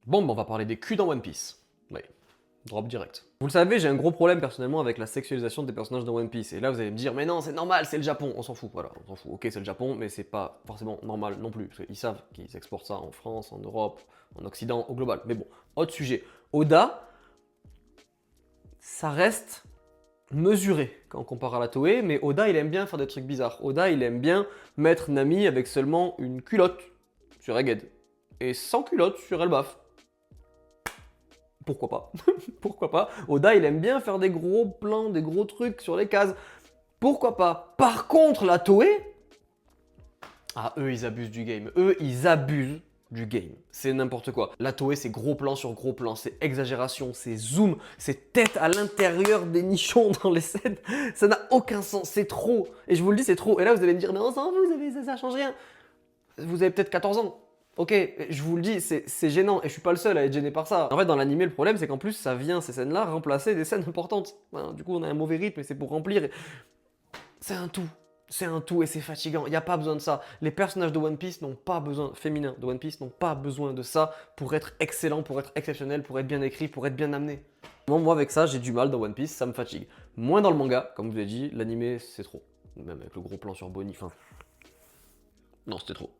Bon, on va parler des culs dans One Piece. Oui, drop direct. Vous le savez, j'ai un gros problème personnellement avec la sexualisation des personnages de One Piece. Et là, vous allez me dire, mais non, c'est normal, c'est le Japon. On s'en fout, voilà, on s'en fout. Ok, c'est le Japon, mais c'est pas forcément normal non plus. Parce qu'ils savent qu'ils exportent ça en France, en Europe, en Occident, au global. Mais bon, autre sujet. Oda, ça reste mesuré quand on compare à la Toei, mais Oda, il aime bien faire des trucs bizarres. Oda, il aime bien mettre Nami avec seulement une culotte sur Egghead. Et sans culotte sur Elbaf. Pourquoi pas? Pourquoi pas? Oda, il aime bien faire des gros plans, des gros trucs sur les cases. Pourquoi pas? Par contre, la Toei, ah, eux, ils abusent du game. Eux, ils abusent du game. C'est n'importe quoi. La Toei, c'est gros plan sur gros plan, c'est exagération, c'est zoom, c'est tête à l'intérieur des nichons dans les scènes. Ça n'a aucun sens, c'est trop. Et je vous le dis, c'est trop. Et là, vous allez me dire, mais on s'en fout, ça change rien. Vous avez peut-être 14 ans. Ok, je vous le dis, c'est gênant et je suis pas le seul à être gêné par ça. En fait, dans l'animé, le problème, c'est qu'en plus, ça vient, ces scènes-là, remplacer des scènes importantes. Ben, du coup, on a un mauvais rythme et c'est pour remplir. C'est un tout. C'est un tout et c'est fatigant. Il n'y a pas besoin de ça. Les personnages de One Piece n'ont pas besoin, féminins de One Piece n'ont pas besoin de ça pour être excellent, pour être exceptionnel, pour être bien écrit, pour être bien amené. Moi, avec ça, j'ai du mal dans One Piece, ça me fatigue. Moins dans le manga, comme je vous l'ai dit, l'animé, c'est trop. Même avec le gros plan sur Bonnie, enfin. Non, c'était trop.